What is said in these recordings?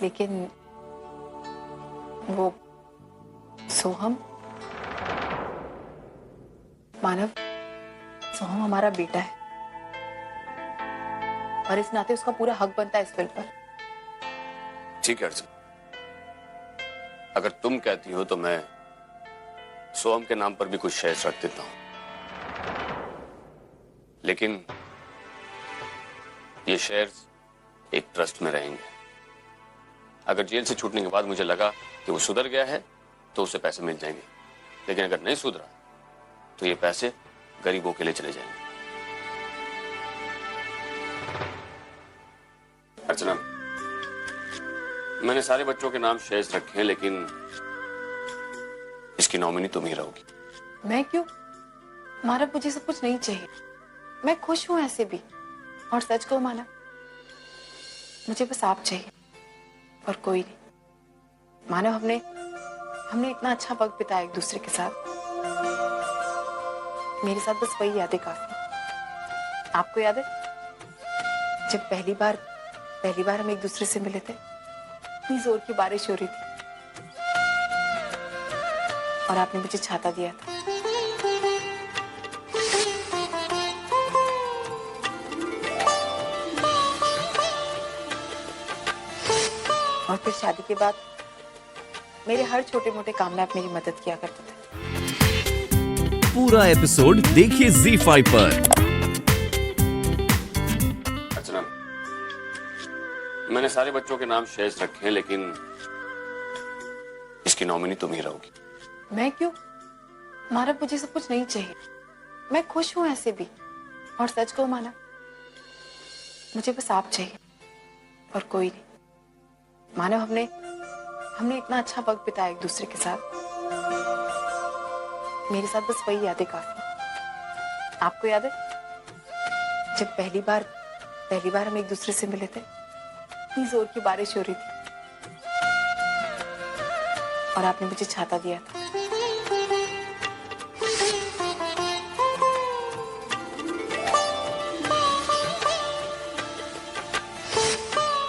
लेकिन वो सोहम, मानव, सोहम हमारा बेटा है और इस नाते उसका पूरा हक बनता है इस फिल्म पर। ठीक है अर्जुन, अगर तुम कहती हो तो मैं सोहम के नाम पर भी कुछ शेयर्स रख देता हूं, लेकिन ये शेयर्स एक ट्रस्ट में रहेंगे। अगर जेल से छूटने के बाद मुझे लगा कि वो सुधर गया है तो उसे पैसे मिल जाएंगे, लेकिन अगर नहीं सुधरा तो ये पैसे गरीबों के लिए चले जाएंगे। अर्चना, मैंने सारे बच्चों के नाम शेयर्स रखे हैं, लेकिन इसकी नॉमिनी तुम ही रहोगी। मैं क्यों? मानव, मुझे सब कुछ नहीं चाहिए। मैं खुश हूं ऐसे भी, और सच को मानव, मुझे बस आप चाहिए और कोई नहीं। मानव, हमने इतना अच्छा वक्त बिताया एक दूसरे के साथ। मेरे साथ बस वही यादें काफी। आपको याद है जब पहली बार हम एक दूसरे से मिले थे? इतनी जोर की बारिश हो रही थी और आपने मुझे छाता दिया था। और फिर शादी के बाद मेरे हर छोटे मोटे काम में आप मेरी मदद किया करते थे। पूरा एपिसोड देखिए ZEE5 पर। अर्चना, मैंने सारे बच्चों के नाम शेयर्स रखे हैं, लेकिन इसकी नॉमिनी तुम ही रहोगी। मैं क्यों? मानव, मुझे सब कुछ नहीं चाहिए। मैं खुश हूं ऐसे भी, और सच को मानव, मुझे बस आप चाहिए और कोई नहीं। मानव, हमने इतना अच्छा वक्त बिताया एक दूसरे के साथ। मेरे साथ बस वही यादें काफी। आपको याद है जब पहली बार हम एक दूसरे से मिले थे? इतनी जोर की बारिश हो रही थी और आपने मुझे छाता दिया था।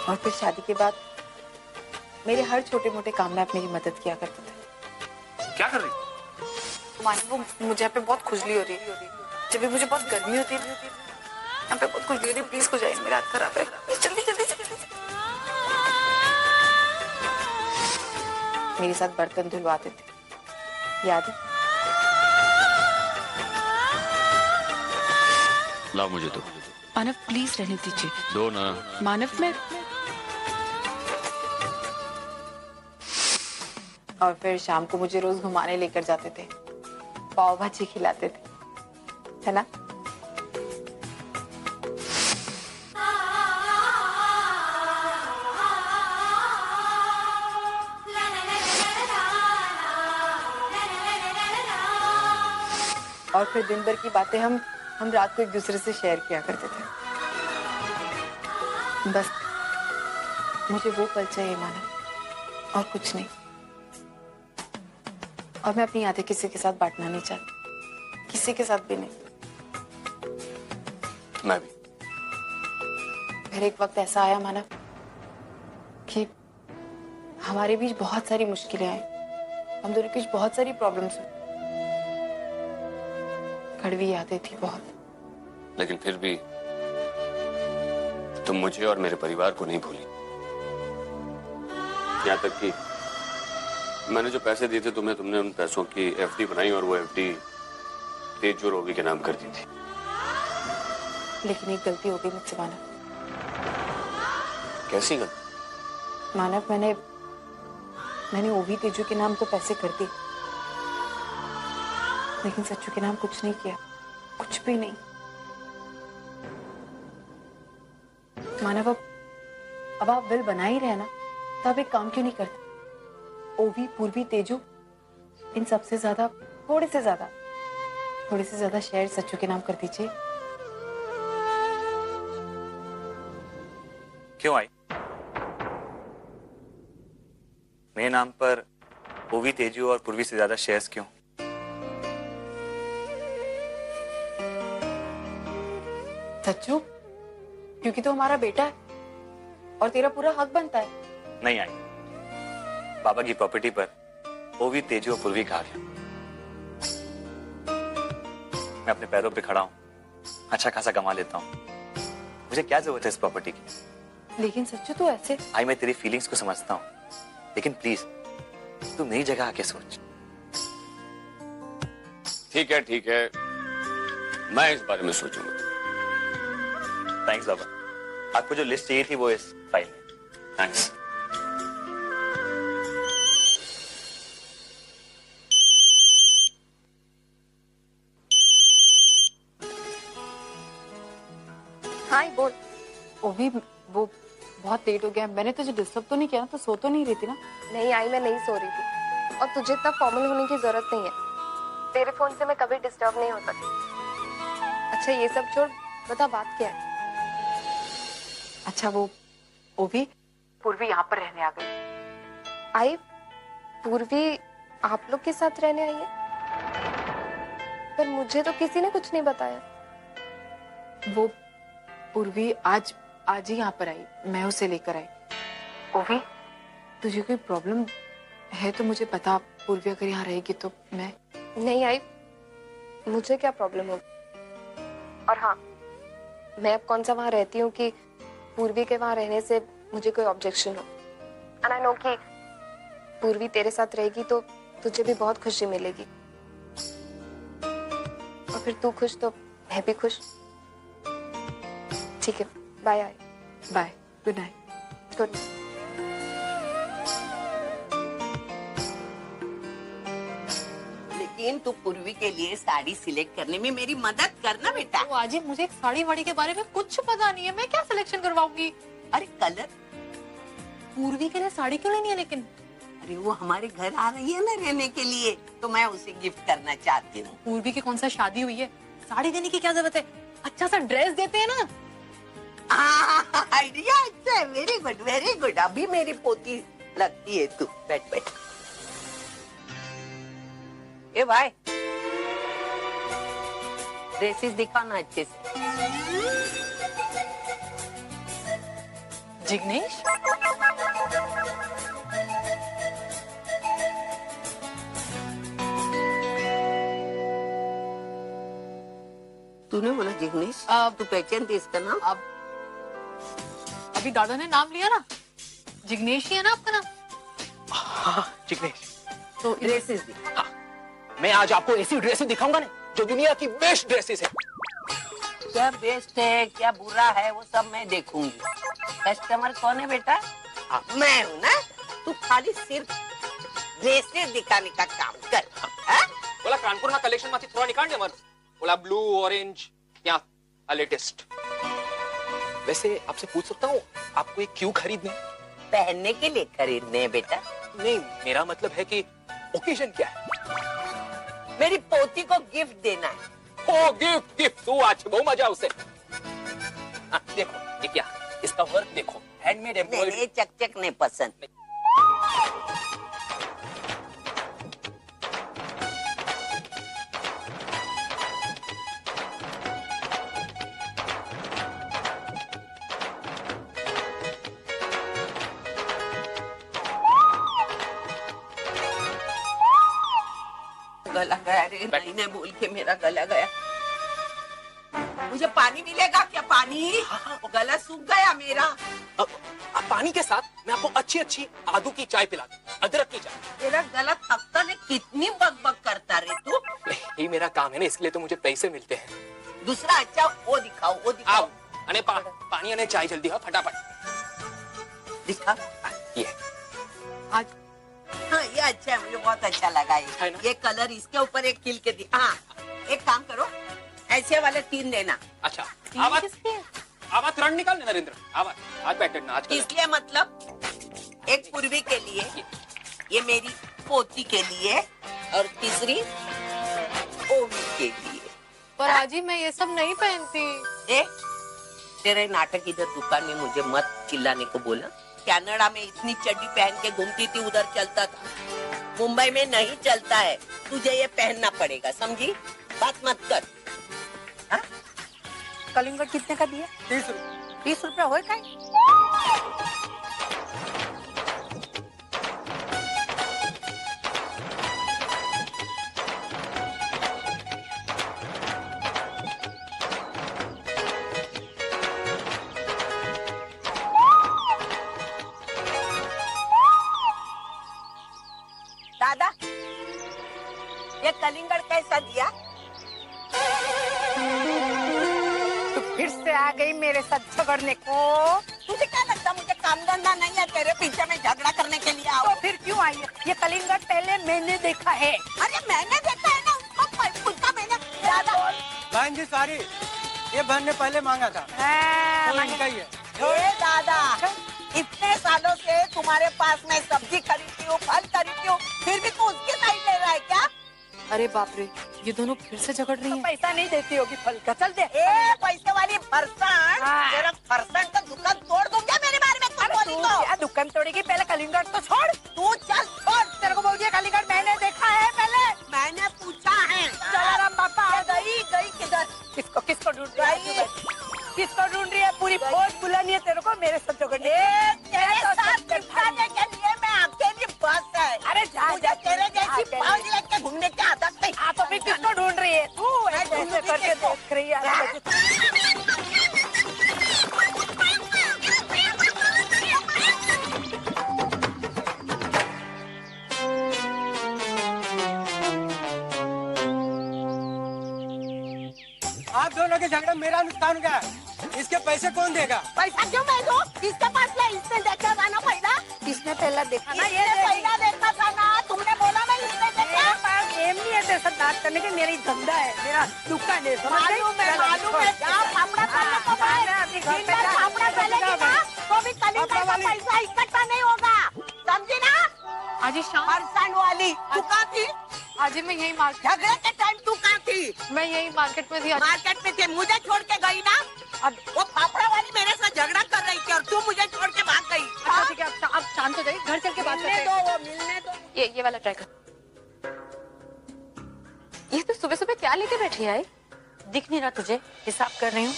और फिर शादी के बाद मेरे हर छोटे मोटे काम में आप मेरी मदद किया करते थे। क्या कर रही? मानव, मुझे यहाँ पे बहुत खुजली हो रही है। जब भी मुझे बहुत गर्मी होती है यहाँ पे बहुत खुजली हो रही है। प्लीज कुछ आइए, मेरा हाथ खराब है। जल्दी जल्दी जल्दी। मेरे साथ बर्तन धुलवाते थे, याद है? लाओ मुझे तो। मानव, प्लीज रहने दीजिए। दो ना। मानव, मैं। और फिर शाम को मुझे रोज घुमाने लेकर जाते थे, पाव भाजी खिलाते थे, है ना? और फिर दिन भर की बातें हम रात को एक दूसरे से शेयर किया करते थे। बस मुझे वो पल चाहिए मानव, और कुछ नहीं। और मैं अपनी यादें किसी के साथ बांटना नहीं चाहती, किसी के साथ भी नहीं। मैं भी। फिर एक वक्त ऐसा आया मानव कि हमारे बीच बहुत सारी मुश्किलें आई, हम दोनों के बीच बहुत सारी प्रॉब्लम्स हुई, कड़वी यादें थी बहुत। लेकिन फिर भी तुम मुझे और मेरे परिवार को नहीं भूली। यहाँ तक कि मैंने जो पैसे दिए थे तुम्हें, तुमने उन पैसों की FD बनाई और वो FD तेजू रोवी के नाम कर दी थी। लेकिन एक गलती हो गई मुझसे मानव। कैसी गलती? मानव, मैंने ओवी तेजू के नाम तो पैसे कर दिए, लेकिन सच्चू के नाम कुछ नहीं किया, कुछ भी नहीं। मानव, अब आप विल बना ही रहे ना, तो आप एक काम क्यों नहीं करते? ओवी, पूर्वी, तेजू, इन सबसे ज्यादा थोड़े से ज्यादा शेयर सच्चू के नाम कर दीजिए। क्यों आई? मेरे नाम पर ओवी, तेजू और पूर्वी से ज्यादा शेयर्स क्यों? सच्चू, क्योंकि तो हमारा बेटा है और तेरा पूरा हक बनता है नहीं आई। बाबा की प्रॉपर्टी पर ओवी, तेजू और पूर्वी का आ गया। मैं अपने पैरों पे खड़ा हूं, अच्छा खासा कमा लेता हूं। मुझे क्या जरूरत है इस प्रॉपर्टी की? लेकिन सच्चू तू ऐसे। आई, मैं तेरी फीलिंग्स को समझता हूं, लेकिन प्लीज तू मेरी जगह आके सोच। ठीक है, मैं इस बारे में सोचूंगा। थैंक्स बाबा। आपको जो लिस्ट चाहिए थी वो इस फाइल में। थैंक्स। हाय बोल। वो भी वो बहुत लेट हो गया। मैंने तुझे डिस्टर्ब तो नहीं किया ना? तो सो तो नहीं रही थी ना? नहीं आई, मैं नहीं सो रही थी और तुझे इतना फॉर्मल होने की जरूरत नहीं है। तेरे फोन से मैं कभी डिस्टर्ब नहीं होता थी। अच्छा ये सब छोड़, बता बात क्या है? अच्छा वो भी पूर्वी यहाँ पर रहने आ गई। आई पूर्वी आप लोग के साथ रहने आई है? पर मुझे तो किसी ने कुछ नहीं बताया। वो पूर्वी आज ही यहाँ पर आई, मैं उसे लेकर आई। पूर्वी तुझे कोई प्रॉब्लम है तो मुझे बता। पूर्वी अगर यहाँ रहेगी तो मैं नहीं आई, मुझे क्या प्रॉब्लम होगी? और हाँ, मैं अब कौन सा वहां रहती हूँ कि पूर्वी के वहां रहने से मुझे कोई ऑब्जेक्शन हो। एंड आई नो कि पूर्वी तेरे साथ रहेगी तो तुझे भी बहुत खुशी मिलेगी और फिर तू खुश तो मैं भी खुश। ठीक है, बाय आई। Bye, good night. Good night. लेकिन तू पूर्वी के लिए साड़ी सिलेक्ट करने में मेरी मदद करना बेटा। तो आज मुझे एक साड़ी वाड़ी के बारे में कुछ पता नहीं है, मैं क्या सिलेक्शन करवाऊंगी? अरे कलर, पूर्वी के लिए साड़ी क्यों लेनी है लेकिन? अरे वो हमारे घर आ रही है ना रहने के लिए, तो मैं उसे गिफ्ट करना चाहती हूँ। पूर्वी की कौन सा शादी हुई है? साड़ी देने की क्या जरूरत है? अच्छा सा ड्रेस देते हैं ना। आइडिया अच्छा है, वेरी गुड वेरी गुड। अभी मेरी पोती लगती है तू। बैठ बैठ। ए भाई, ड्रेसेस दिखाना अच्छे से। जिग्नेश, तूने बोला जिग्नेश? तू पहचानती इसका नाम? अब अभी दादा ने नाम लिया ना, जिग्नेश ही है ना आपका नाम? हाँ जिग्नेश। तो ड्रेसेस दिखा। हाँ, मैं आज आपको ऐसी ड्रेसेस दिखाऊंगा ना जो दुनिया की बेस्ट ड्रेसेस है। क्या बेस्ट है क्या बुरा है वो सब मैं देखूंगी। कस्टमर कौन है बेटा? मैं हूँ ना। तू खाली सिर्फ ड्रेसेस दिखाने का काम कर। बोला कानपुर ना कलेक्शन माथी थोड़ा निकाल दे मत। बोला ब्लू ऑरेंज या लेटेस्ट। वैसे आपसे पूछ सकता हूँ आपको ये क्यों खरीदने? पहनने के लिए खरीदने बेटा। नहीं, मेरा मतलब है कि ओकेजन क्या है? मेरी पोती को गिफ्ट देना है। ओ गिफ्ट तू आज बहुत मजा उसे। देखो ये क्या, इसका वर्क देखो, हैंडमेड एम्ब्रॉयडरी। मेरे चकचक नहीं पसंद। गला गया रे, नहीं बोल के मेरा गला गया। मुझे पानी मिलेगा क्या? पानी? गला सूख गया मेरा। अब पानी के साथ मैं आपको अच्छी आदू की चाय पिला दूं, अदरक की चाय। तेरा गला थकता ने कितनी बकबक करता रे तू। ये मेरा काम है ना, इसके लिए तो मुझे पैसे मिलते हैं। दूसरा अच्छा वो दिखाओ, वो दिखाओ। अने पानी अने चाय जल्दी हाँ, फटाफट दिखा। ये आज हाँ ये अच्छा है, मुझे बहुत अच्छा लगा है ना? ये कलर इसके ऊपर एक खिल के दी। हाँ एक काम करो, ऐसे वाले 3 देना। अच्छा आवाज आवाज रण निकाल नरेंद्र, आवाज आज बैठना आज इसलिए मतलब एक पूर्वी के लिए, ये मेरी पोती के लिए और तीसरी ओवी के लिए। पर आजी मैं ये सब नहीं पहनती। ए, तेरे नाटक इधर दुकान में मुझे मत चिल्लाने को बोला। कनाडा में इतनी चड्डी पहन के घूमती थी, उधर चलता था। मुंबई में नहीं चलता है, तुझे ये पहनना पड़ेगा, समझी? बात मत कर। हाँ? कलिंगड़ कितने का दिया? 30 रुपए। 30 रुपए हो? कलिंगड़ कैसा दिया? तू फिर से आ गई मेरे साथ झगड़ने को। तुझे क्या लगता मुझे काम धंधा नहीं है तेरे पीछे में झगड़ा करने के लिए आओ? तो फिर क्यों आई है? ये कलिंगड़ पहले मैंने देखा है। अरे मैंने देखा है ना उसको, उसका मैंने दादा। बहन जी सॉरी, ये बहन ने पहले मांगा था। तो इनका ही है। ए दादा, इतने सालों से तुम्हारे पास मैं सब्जी खरीदती हूँ, फल खरीदती हूँ, फिर भी तू उसकी साइड ले रहा है क्या? अरे बाप रे, ये दोनों फिर से झगड़ रही तो हैं। पैसा नहीं देती होगी फल का। चल दे। ए पैसे वाली फरसान, हाँ। तेरा फरसान का दुकान तोड़ दूंगा मेरे बारे में तुम बोली तो। क्या दुकान तोड़ेगी? पहले कलिंगड़ तो छोड़। तू चल छोड़। तेरे को बोल दिया कलिंगड़ मैंने देखा है पहले। मैंने पूछा है। चल राम बापा। गई किधर? किसको ढूंढ रही है? किसको ढूंढ रही है? पूरी फौज बुलानी है तेरे को मेरे साथ झगड़ने। तेरे साथ निपटाने के लिए मैं अकेली बस है। अरे जा मुझे तेरे जैसी फौज लेके घूमने की आदत नहीं। हाँ तो फिर किसको ढूंढ रही है तू? ऐसे करके देख रही है। आप दोनों के झगड़े मेरा नुकसान हो गया। इसके पैसे कौन देगा? पैसा क्यों मैं दूं? इसके पास ले, इसने देखा था ना पहला। इसने पहला देखा ना? इसने पहला देखा था ना, तुमने बोला ना इसने देखा। मेरे पास एम नहीं है तेरे साथ बात करने के। मेरी धंधा है, मेरा दुकान है। मालूम है जहाँ फाफड़ा चलने को भाई, दिन भर फाफड़ा चलेगी ना, तो भी कलिंगड़ का पैसा इकट्ठा नहीं होगा, समझी ना? आज शाम फरसान वाली तू कहाँ थी? आज मैं यही मार्केट झगड़े के टाइम तू कहाँ थी? मैं यही मार्केट में थी। मार्केट में थी, मुझे छोड़ के गई ना? अब वो फाफड़ा वाली मेरे साथ झगड़ा कर रही थी और तू मुझे छोड़ के भाग गई। अच्छा ठीक है, अब शांत हो जाइए, घर चल के बात करते मिलने हैं। दो, वो मिलने दो। ये वाला ट्राई कर। ये तो सुबह सुबह क्या लेके बैठी है? दिख नहीं रहा तुझे? हिसाब कर रही हूँ।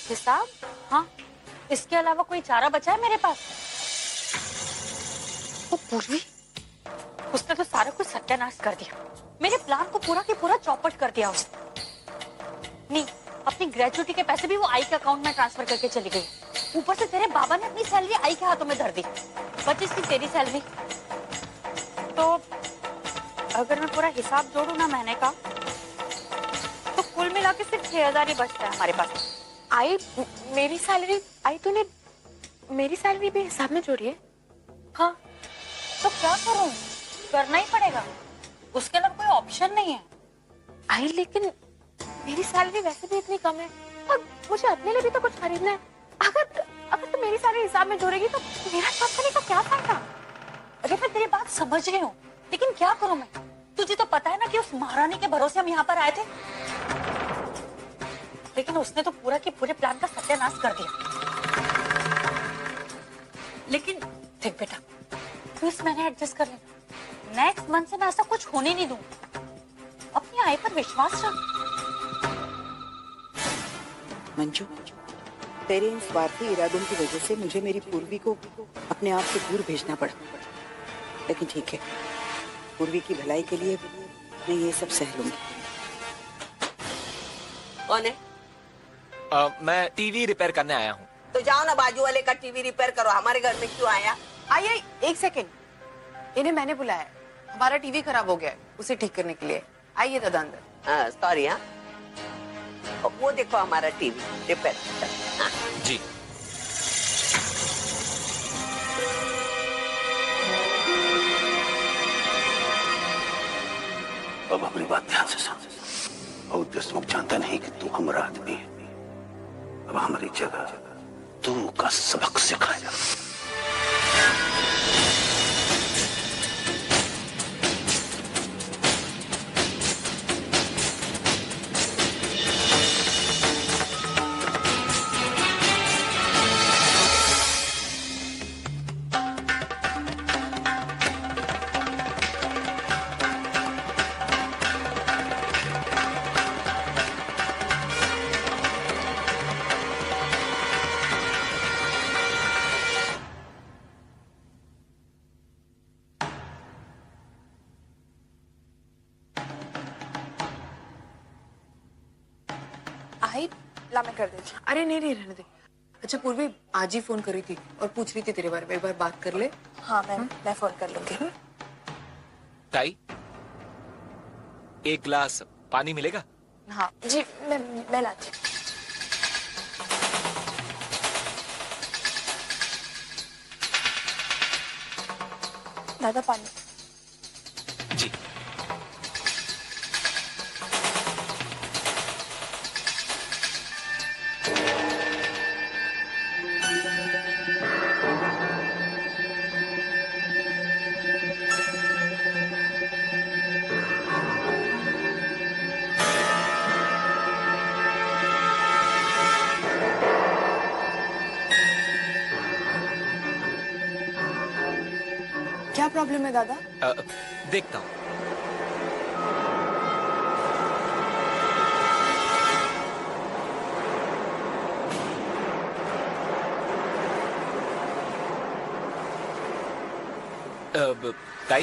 हिसाब? हाँ, इसके अलावा कोई चारा बचा है मेरे पास? वो पूर्वी, उसने तो सारा कुछ सत्यानाश कर दिया। मेरे प्लान को पूरा के पूरा चौपट कर दिया उसने। नहीं, अपनी ग्रेजुएटी के पैसे भी वो आई के अकाउंट में ट्रांसफर करके चली गई। ऊपर से तेरे बाबा ने अपनी सैलरी आई के हाथों में धर दी। बची इसकी तेरी सैलरी। तो अगर मैं पूरा हिसाब जोड़ू ना महीने का, तो कुल मिला के सिर्फ 6,000 ही बचता है हमारे पास। आई मेरी सैलरी आई? तूने मेरी सैलरी भी हिसाब में जोड़ी है? हाँ, तो क्या करूं? करना ही पड़ेगा, उसके अलावा कोई ऑप्शन नहीं है। आई लेकिन मेरी सैलरी वैसे भी इतनी कम है और मुझे अपने लिए भी तो कुछ खरीदना है। अगर तू मेरी सैलरी हिसाब में जोड़ेगी तो मेरा हिसाब करने का क्या फायदा? अरे मैं तेरी बात समझ रही हूँ, लेकिन क्या करूं मैं? तुझे तो पता है ना कि उस महारानी के भरोसे हम यहाँ पर आए थे, लेकिन उसने तो पूरा के पूरे प्लान का सत्यानाश कर दिया। लेकिन देख बेटा, तू इस महीने एडजस्ट कर लेना। नेक्स्ट मंथ से मैं ऐसा कुछ होने नहीं दूंगी। अपनी आय पर विश्वास रख। मंजू, तेरे इन स्वार्थी इरादों की वजह से मुझे मेरी पूर्वी को अपने आप से दूर भेजना पड़ा, लेकिन ठीक है, पूर्वी की भलाई के लिए मैं ये सब सह लूंगी। कौन है? मैं टीवी रिपेयर करने आया हूँ। तो जाओ ना, बाजू वाले का टीवी रिपेयर करो। हमारे घर में क्यों आया? आइए एक सेकेंड, इन्हें मैंने बुलाया। हमारा टीवी खराब हो गया है, उसे ठीक करने के लिए। आइए दादा अंदर। सॉरी। हाँ, वो देखो हमारा टीवी रिपेयर। हाँ? जी। अब अपनी बात ध्यान से समझ। और देशमुख जानता नहीं कि तू हमारा आदमी है। अब हमारी जगह तू का सबक सिखाया। आई ला, मैं कर देती। अरे नहीं नहीं, रहने दे। अच्छा पूर्वी आज ही फोन करी थी और पूछ रही थी तेरे बारे में, एक बार बात कर ले। हाँ मैं फोन कर लूंगी। ताई, एक गिलास पानी मिलेगा? हाँ जी, मैं लाती हूँ। दादा पानी। जी। क्या प्रॉब्लम है दादा? देखता हूँ। ताई,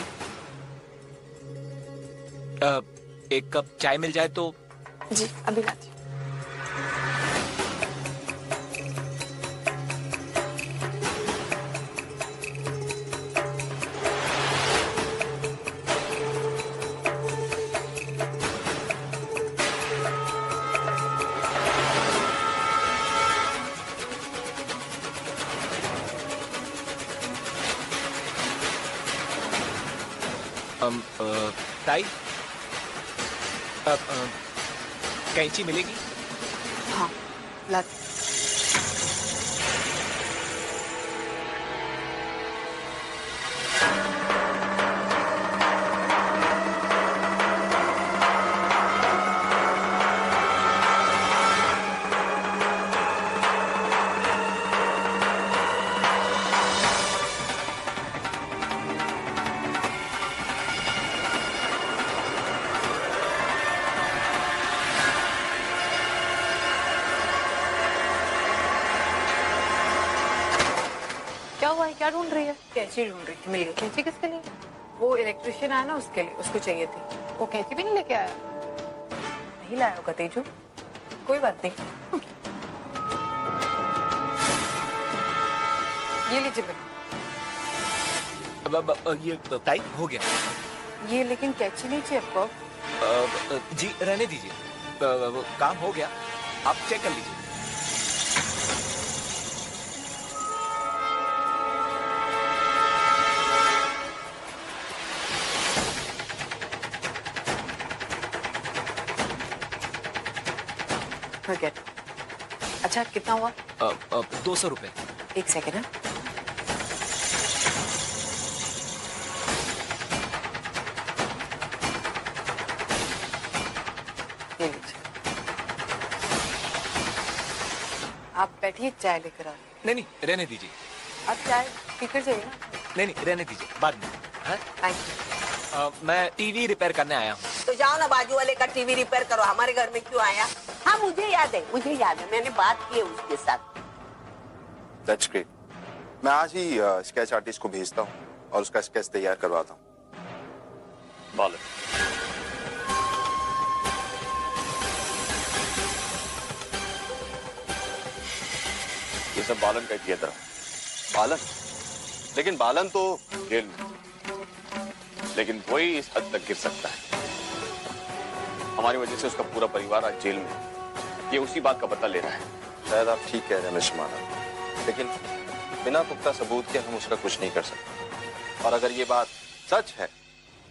एक कप चाय मिल जाए तो? जी अभी लाती हूँ। ताई, कैंची मिलेगी? हाँ लाती। क्या हुआ है? क्या ढूंढ रही है? कैंची ढूंढ रही थी, मिल गई। कैंची किसके लिए? वो इलेक्ट्रिशियन आया ना, उसके लिए, उसको चाहिए थी। वो कैंची भी नहीं लेके आया? नहीं लाया होगा तेजू, कोई बात नहीं। ये लीजिए बेटा। ये ताई हो गया। ये लेकिन कैंची नहीं चाहिए आपको? जी रहने दीजिए, काम हो गया, आप चेक कर लीजिए। Forget. अच्छा कितना हुआ? 200 रुपए। एक सेकेंड है। ये लीजिए। आप बैठिए, चाय लेकर आ। नहीं, रहने दीजिए। आप चाय पीकर जाइए ना। नहीं, रहने दीजिए, बाद में। Thank you. मैं टीवी रिपेयर करने आया हूँ। तो जाओ ना, बाजू वाले का टीवी रिपेयर करो, हमारे घर में क्यों आया? हाँ मुझे याद है, मैंने बात की है उसके साथ। That's great. मैं आज ही स्केच आर्टिस्ट को भेजता हूँ और उसका स्केच तैयार करवाता हूँ। बालन, ये सब बालन का किया था। बालन? लेकिन बालन तो जेल में, लेकिन वही इस हद तक गिर सकता है। हमारी वजह से उसका पूरा परिवार आज जेल में। ये उसी बात का पता ले रहा है। शायद आप ठीक कह रहे हैं मिस्टर मानव, लेकिन बिना पुख्ता सबूत के हम उसका कुछ नहीं कर सकते। और अगर ये बात सच है,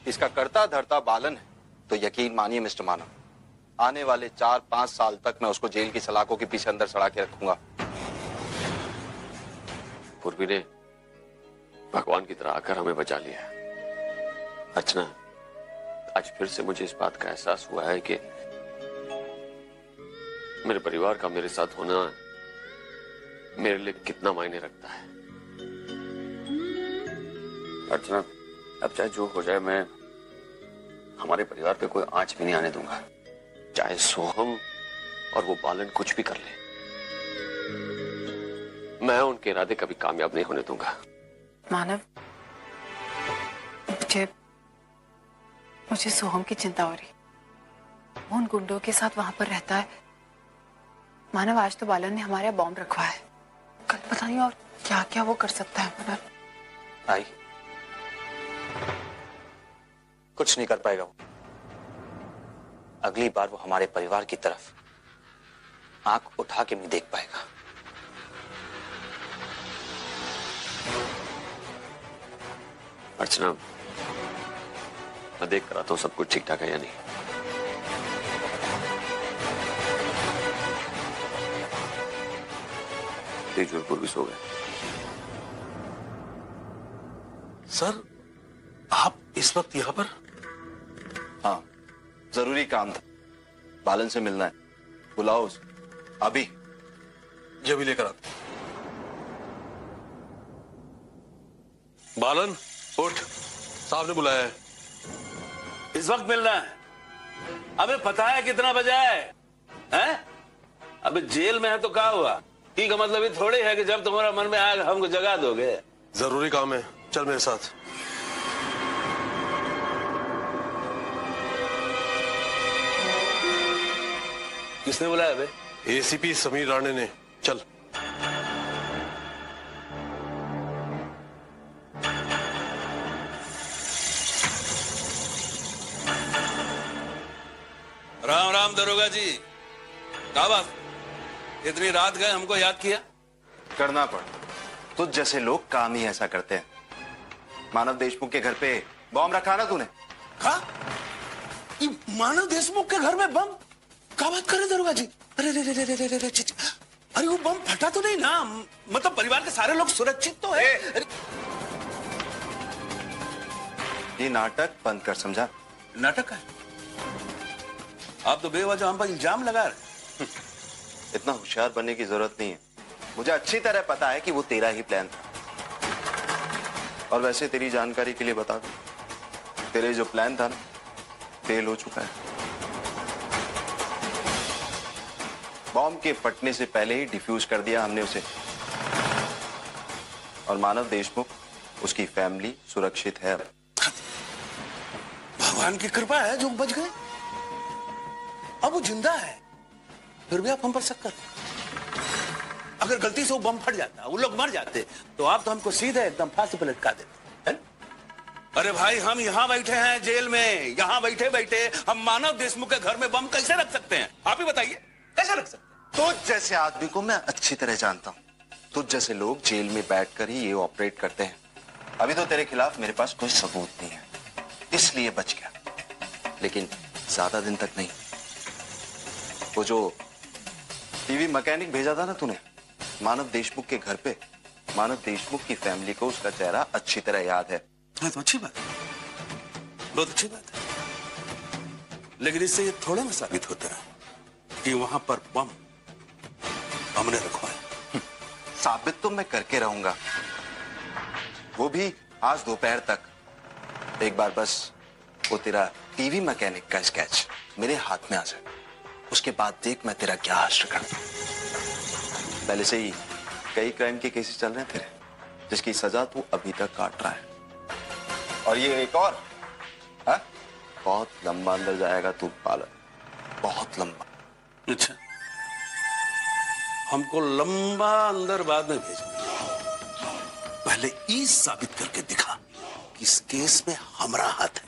इसका करता धरता बालन है, तो यकीन मानिए मिस्टर मानव, आने वाले 4-5 साल तक मैं उसको जेल की सलाखों के पीछे अंदर सड़ा के रखूंगा। पूर्वी ने भगवान की तरह आकर हमें बचा लिया। अर्चना, आज फिर से मुझे इस बात का एहसास हुआ है कि मेरे परिवार का मेरे साथ होना मेरे लिए कितना मायने रखता है। अर्चना, अब चाहे जो हो जाए, मैं हमारे परिवार पे कोई आंच भी नहीं आने दूंगा, चाहे सोहम और वो बालन कुछ भी कर ले। मैं उनके इरादे कभी कामयाब नहीं होने दूंगा। मानव, मुझे सोहम की चिंता हो रही। वो उन गुंडों के साथ वहां पर रहता है। मानव, आज तो बालन ने हमारे बॉम्ब रखवा है, कल पता नहीं और क्या क्या वो कर सकता है। मानव, आई कुछ नहीं कर पाएगा वो। अगली बार वो हमारे परिवार की तरफ आंख उठा के नहीं देख पाएगा। अर्चना, मैं देख कर आता हूं सब कुछ ठीक ठाक है या नहीं। तेज और पूर्वी सो गए। सर, आप इस वक्त यहाँ पर? हाँ, जरूरी काम था, बालन से मिलना है, बुलाओ उसे अभी। ये भी लेकर आते। बालन, उठ, साहब ने बुलाया है। इस वक्त मिलना है? अबे पता है कितना बजा है? हैं? अबे जेल में है तो क्या हुआ? ठीक है, मतलब ये थोड़ी है कि जब तुम्हारा मन में आएगा हमको जगा दोगे। जरूरी काम है, चल मेरे साथ। किसने बुलाया बे? एसीपी समीर राणे ने। चल। राम राम दरोगा जी, क्या बात? इतनी रात गए हमको याद किया? करना पड़, तुझ जैसे लोग काम ही ऐसा करते हैं। मानव देशमुख के घर पे बॉम्ब रखा ना तूने? हाँ? ये मानव देशमुख के घर में बम? क्या बात करे दरोगा जी? अरे रे रे रे रे रे रे, अरे वो बम फटा तो नहीं ना? मतलब परिवार के सारे लोग सुरक्षित तो है? ये नाटक बंद कर, समझा? नाटक है? आप तो बेवजह हम पर इल्जाम लगा रहे। इतना होशियार बनने की जरूरत नहीं है, मुझे अच्छी तरह पता है कि वो तेरा ही प्लान था। और वैसे तेरी जानकारी के लिए बता दूं, तेरे जो प्लान था ना, फेल हो चुका है। बॉम्ब के फटने से पहले ही डिफ्यूज कर दिया हमने उसे, और मानव देशमुख, उसकी फैमिली सुरक्षित है। भगवान की कृपा है जो बच गए। अब वो जिंदा है, फिर भी आप हम पर शक करते। अगर गलती से वो बम फट जाता, वो लोग मर जाते, तो आप तो हमको सीधे एकदम फांसी पर लटका देते। अरे भाई, हम यहाँ बैठे हैं जेल में, यहाँ बैठे बैठे हम मानव देशमुख के घर में बम कैसे रख सकते हैं? आप ही बताइए, कैसे रख सकते हैं? तुझ जैसे आदमी को मैं अच्छी तरह जानता हूँ। तुझ जैसे लोग जेल में बैठकर ही ये ऑपरेट करते हैं। अभी तो तेरे खिलाफ मेरे पास कोई सबूत नहीं है, इसलिए बच गया। लेकिन ज्यादा दिन तक नहीं। वो जो टीवी मैकेनिक भेजा था ना तूने मानव देशमुख के घर पे, मानव देशमुख की फैमिली को उसका चेहरा अच्छी तरह याद है। हाँ, तो अच्छी बात है, बहुत अच्छी बात है। लेकिन इससे ये थोड़ा ना साबित होता है कि वहां पर बम हमने रखवाया। साबित तो मैं करके रहूंगा, वो भी आज दोपहर तक। एक बार बस वो तेरा टीवी मैकेनिक का स्केच मेरे हाथ में आ जाए, उसके बाद देख मैं तेरा क्या हश्र करता हूं। पहले से ही कई क्राइम के केसेस चल रहे हैं तेरे, जिसकी सजा तू अभी तक काट रहा है। और ये एक और है? बहुत लंबा अंदर जाएगा तू बालन, बहुत लंबा। अच्छा, हमको लंबा अंदर बाद में भेजना, पहले ई साबित करके दिखा कि इस केस में हमारा हाथ है।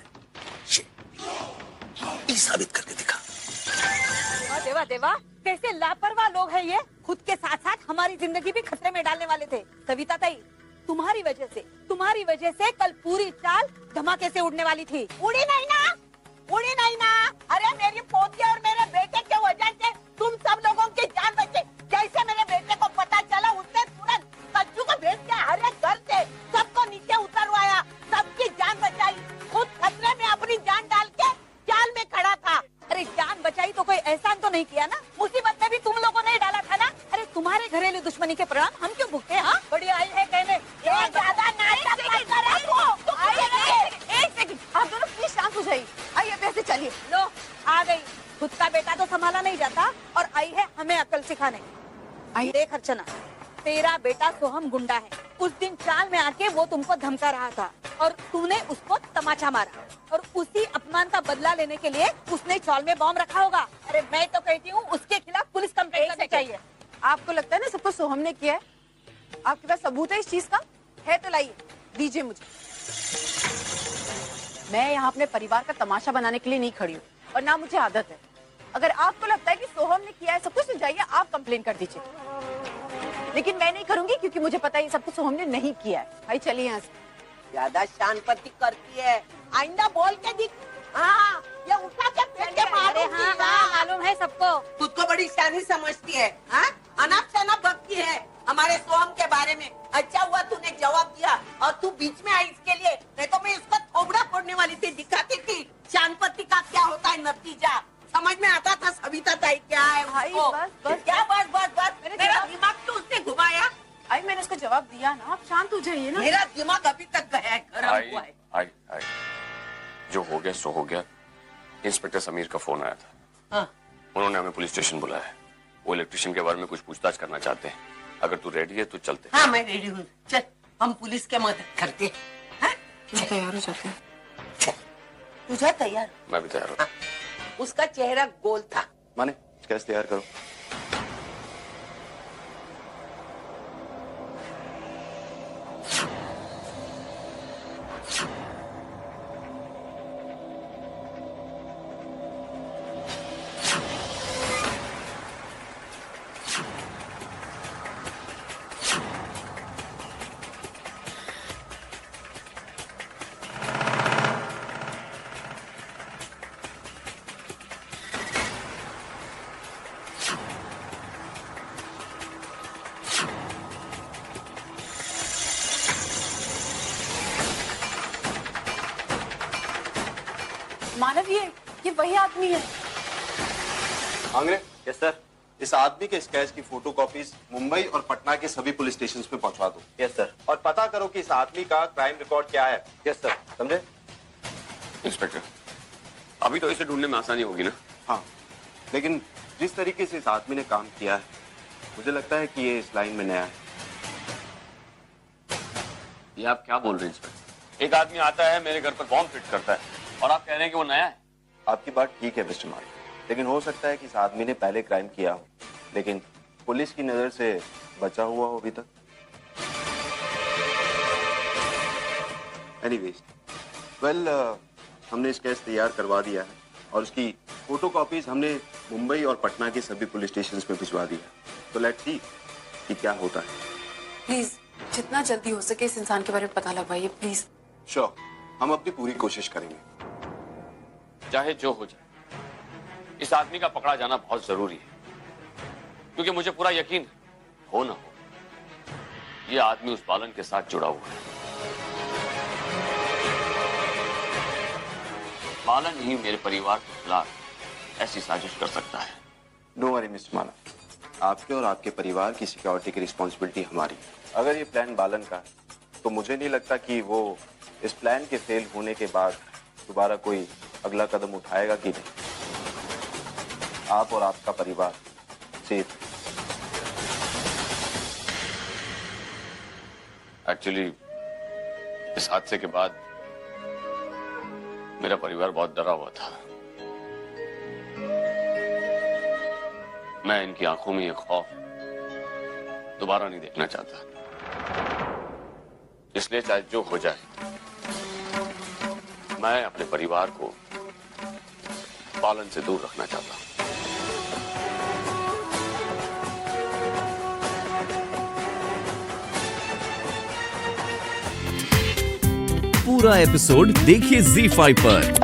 ई साबित करके दिखा। देवा देवा, कैसे लापरवाह लोग हैं ये। खुद के साथ साथ हमारी जिंदगी भी खतरे में डालने वाले थे। सविता ताई, तुम्हारी वजह से कल पूरी चाल धमाके से उड़ने वाली थी। उड़ी नहीं ना। अरे मेरी पोती और मेरे बेटे के वजह से तुम सब लोगों की जान बचे। जैसे मेरे बेटे को पता चला, उसने तुरंत कच्चू को भेज के हर एक घर से सबको नीचे उतरवाया, सबकी जान बचाई। खुद खतरे में अपनी जान डाल के जाल में खड़ा था। अरे जान बचाई तो कोई एहसान तो नहीं किया ना? मुसीबत में भी तुम लोगों ने डाला था ना? अरे तुम्हारे घरेलू दुश्मनी के परिणाम हम क्यों भुगते? हाँ, बड़ी आई है कहने। ज्यादा नाटक मत करो तू। एक सेकंड, आप दोनों प्लीज शांत हो जाइए। आइए पैसे चलिए। लो, आ गई। खुद का बेटा तो संभाला नहीं जाता और आई है हमें अकल सिखाने। आई देख अर्चना, तेरा बेटा सोहम गुंडा है। उस दिन चाल में आके वो तुमको धमका रहा था और तूने उसको तमाचा मारा, और उसी अपमान का बदला लेने के लिए उसने चाल में बॉम्ब रखा होगा। अरे मैं तो कहती हूँ उसके खिलाफ पुलिस कंप्लेंट करनी चाहिए। आपको लगता है ना सब कुछ सोहम ने किया है? आपके पास सबूत है इस चीज का? है तो लाइए, दीजिए मुझे। मैं यहाँ अपने परिवार का तमाशा बनाने के लिए नहीं खड़ी हूँ। और ना मुझे आदत है। अगर आपको लगता है कि सोहम ने किया है सब कुछ तो जाइए आप कंप्लेन कर दीजिए, लेकिन मैं नहीं करूंगी क्योंकि मुझे पता है ये सब कुछ सोहम ने नहीं किया है। भाई चलिए यहाँ से। ज्यादा शानपति करती है, आइंदा बोल के दिख। हाँ, ये उठा के पेट के मारूंगी। हाँ, मालूम है सबको। खुद को बड़ी शानी समझती है, हाँ? अनाप शनाप बकती है हमारे सोहम के बारे में। अच्छा हुआ तूने जवाब दिया और तू बीच में आई इसके लिए, नहीं तो मैं इसको थोबड़ा फोड़ने वाली थी, दिखाती थी शानपति का क्या होता है नतीजा। समझ में आता था सविता ताई क्या है भाई उसको। बस क्या बस मेरा दिमाग तो उसने घुमाया। भाई मैंने उसको जवाब दिया ना, आप शांत हो जाइए ना। मेरा दिमाग अभी तक गया है, गरम हुआ है। आई जो हो गया सो हो गया। इंस्पेक्टर समीर का फोन आया था। हाँ। उन्होंने हमें पुलिस स्टेशन बुलाया है। वो इलेक्ट्रिशियन के बारे में कुछ पूछताछ करना चाहते हैं। अगर तू रेडी है तो चलते हैं। हाँ मैं रेडी हूँ, चल हम पुलिस के मदद करते हैं। मैं तैयार हो जाती हूँ। तुझे तैयार? मैं भी तैयार हूँ। हाँ। उसका चेहरा गोल था। माने कैसे तैयार करो। मानव ये वही आदमी है। Angre, yes sir. इस आदमी के स्केच की फोटोकॉपीज मुंबई और पटना के सभी पुलिस स्टेशंस में पहुंचा दो। Yes sir. और पता करो कि इस आदमी का क्राइम रिकॉर्ड क्या है। यस सर, समझे? इंस्पेक्टर, अभी तो इसे ढूंढने में आसानी होगी ना? हाँ, लेकिन जिस तरीके से इस आदमी ने काम किया है, मुझे लगता है कि ये इस लाइन में नया है। ये आप क्या बोल रहे हैं इंस्पेक्टर? एक आदमी आता है मेरे घर पर बॉम्ब फिट करता है और आप कह रहे हैं कि वो नया है? आपकी बात ठीक है मिस्टर मालिक, लेकिन हो सकता है कि इस आदमी ने पहले क्राइम किया हो, लेकिन पुलिस की नजर से बचा हुआ हो अभी तक। एनीवेज, वेल, हमने स्केच तैयार करवा दिया है और उसकी फोटोकॉपीज हमने मुंबई और पटना के सभी पुलिस स्टेशंस में भिजवा दी है। तो लेट्स सी कि क्या होता है। प्लीज जितना जल्दी हो सके इस इंसान के बारे में पता लगवाइए प्लीज। श्योर, हम अपनी पूरी कोशिश करेंगे। चाहे जो हो जाए, इस आदमी का पकड़ा जाना बहुत जरूरी है, क्योंकि मुझे पूरा यकीन हो ना हो ये आदमी उस बालन के साथ जुड़ा हुआ है। बालन ही मेरे परिवार के खिलाफ ऐसी साजिश कर सकता है। नो वरी मिस्टर माला, आपके और आपके परिवार की सिक्योरिटी की रिस्पॉन्सिबिलिटी हमारी। अगर ये प्लान बालन का है तो मुझे नहीं लगता कि वो इस प्लान के फेल होने के बाद दोबारा कोई अगला कदम उठाएगा कि नहीं। आप और आपका परिवार सेफ। एक्चुअली इस हादसे के बाद मेरा परिवार बहुत डरा हुआ था। मैं इनकी आंखों में ये खौफ दोबारा नहीं देखना चाहता, इसलिए चाहे जो हो जाए मैं अपने परिवार को बालन से दूर रखना चाहता हूं। पूरा एपिसोड देखिए ZEE5 पर।